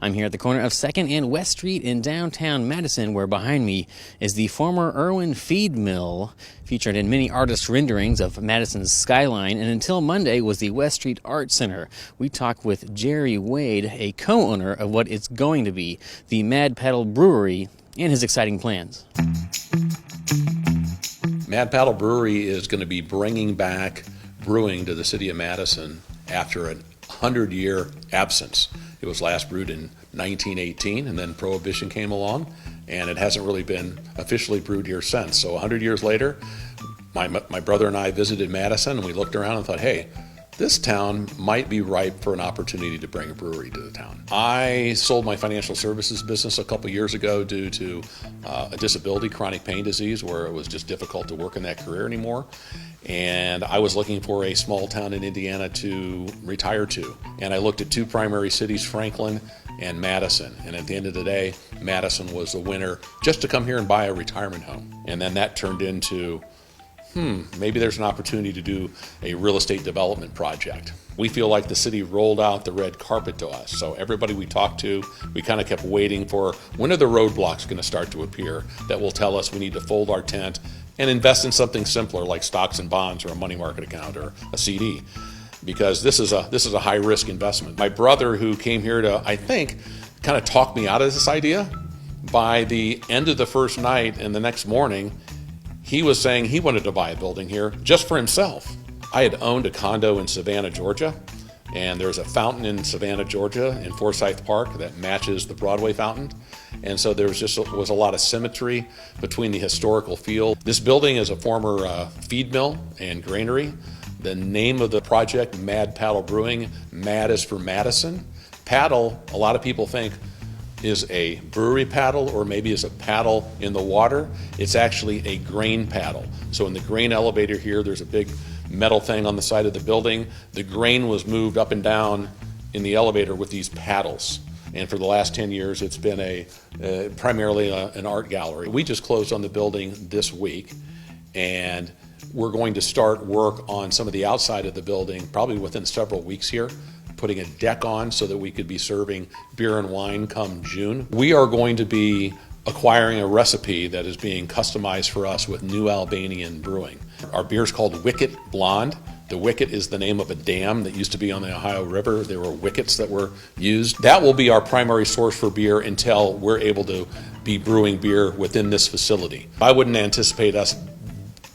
I'm here at the corner of 2nd and West Street in downtown Madison, where behind me is the former Irwin Feed Mill, featured in many artist renderings of Madison's skyline, and until Monday was the West Street Art Center. We talked with Jerry Wade, a co-owner of what is going to be the Mad Paddle Brewery, and his exciting plans. Mad Paddle Brewery is going to be bringing back brewing to the city of Madison after a 100-year absence. It was last brewed in 1918, and then Prohibition came along, and it hasn't really been officially brewed here since. So 100 years later, my brother and I visited Madison, and we looked around and thought, hey, this town might be ripe for an opportunity to bring a brewery to the town. I sold my financial services business a couple years ago due to a disability, chronic pain disease, where it was just difficult to work in that career anymore. And I was looking for a small town in Indiana to retire to. And I looked at two primary cities, Franklin and Madison. And at the end of the day, Madison was the winner just to come here and buy a retirement home. And then that turned into, maybe there's an opportunity to do a real estate development project. We feel like the city rolled out the red carpet to us. So everybody we talked to, we kind of kept waiting for when are the roadblocks going to start to appear that will tell us we need to fold our tent and invest in something simpler like stocks and bonds or a money market account or a CD, because this is a high risk investment. My brother, who came here to, I think, kind of talk me out of this idea, by the end of the first night and the next morning, he was saying he wanted to buy a building here just for himself. I had owned a condo in Savannah, Georgia, and there's a fountain in Savannah, Georgia, in Forsyth Park that matches the Broadway fountain. And so there was a lot of symmetry between the historical feel. This building is a former feed mill and granary. The name of the project, Mad Paddle Brewing, Mad is for Madison. Paddle, a lot of people think, is a brewery paddle or maybe is a paddle in the water. It's actually a grain paddle. So in the grain elevator here, there's a big metal thing on the side of the building. The grain was moved up and down in the elevator with these paddles. And for the last 10 years, it's been primarily an art gallery. We just closed on the building this week, and we're going to start work on some of the outside of the building probably within several weeks here, putting a deck on so that we could be serving beer and wine come June. We are going to be acquiring a recipe that is being customized for us with New Albanian brewing. Our beer is called Wicket Blonde. The Wicket is the name of a dam that used to be on the Ohio River. There were wickets that were used. That will be our primary source for beer until we're able to be brewing beer within this facility. I wouldn't anticipate us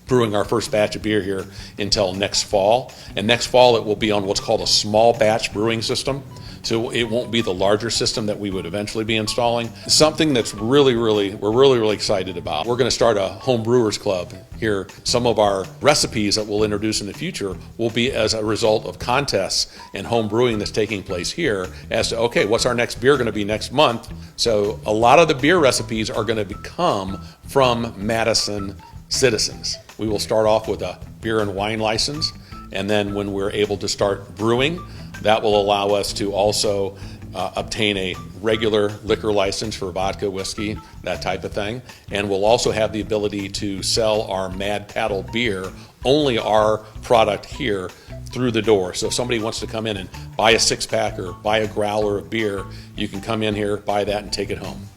brewing our first batch of beer here until next fall. And next fall it will be on what's called a small batch brewing system. So it won't be the larger system that we would eventually be installing. Something that's we're really excited about. We're going to start a home brewers club here. Some of our recipes that we'll introduce in the future will be as a result of contests and home brewing that's taking place here as to, okay, what's our next beer going to be next month? So a lot of the beer recipes are going to come from Madison citizens. We will start off with a beer and wine license, and then when we're able to start brewing, that will allow us to also obtain a regular liquor license for vodka, whiskey, that type of thing. And we'll also have the ability to sell our Mad Paddle beer, only our product here, through the door. So if somebody wants to come in and buy a six-pack or buy a growler of beer, you can come in here, buy that, and take it home.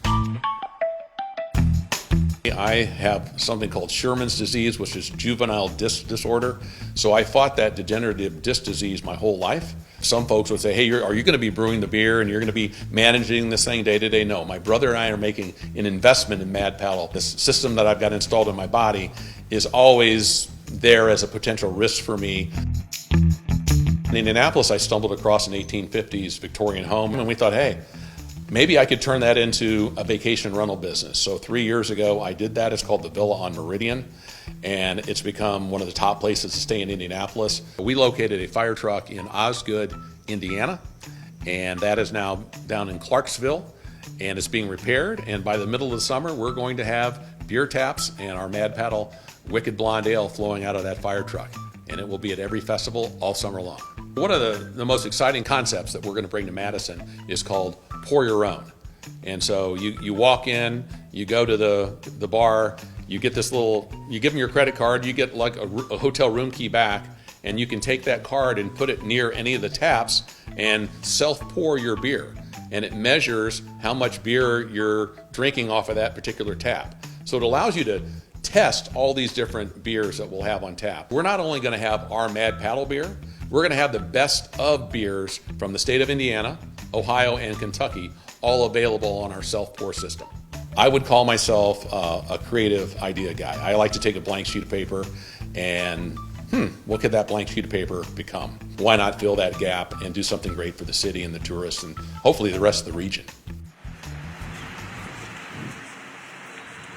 I have something called Sherman's disease, which is juvenile disc disorder. So I fought that degenerative disc disease my whole life. Some folks would say, hey, are you going to be brewing the beer and you're going to be managing this thing day to day? No, my brother and I are making an investment in Mad Paddle. This system that I've got installed in my body is always there as a potential risk for me. In Indianapolis, I stumbled across an 1850s Victorian home, and we thought, hey, maybe I could turn that into a vacation rental business. So 3 years ago, I did that. It's called the Villa on Meridian, and it's become one of the top places to stay in Indianapolis. We located a fire truck in Osgood, Indiana, and that is now down in Clarksville, and it's being repaired. And by the middle of the summer, we're going to have beer taps and our Mad Paddle Wicked Blonde Ale flowing out of that fire truck, and it will be at every festival all summer long. One of the most exciting concepts that we're going to bring to Madison is called Pour Your Own. And so you walk in, you go to the bar, you get you give them your credit card, you get like a hotel room key back, and you can take that card and put it near any of the taps and self-pour your beer. and it measures how much beer you're drinking off of that particular tap. So it allows you to test all these different beers that we'll have on tap. We're not only going to have our Mad Paddle beer, we're going to have the best of beers from the state of Indiana, Ohio, and Kentucky, all available on our self-pour system. I would call myself a creative idea guy. I like to take a blank sheet of paper and, what could that blank sheet of paper become? Why not fill that gap and do something great for the city and the tourists and hopefully the rest of the region?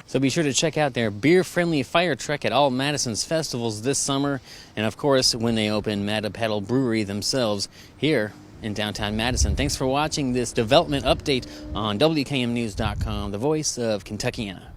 So be sure to check out their beer-friendly fire truck at all Madison's festivals this summer. And of course, when they open Mad Paddle Brewery themselves here in downtown Madison. Thanks for watching this development update on WKMnews.com, the voice of Kentuckiana.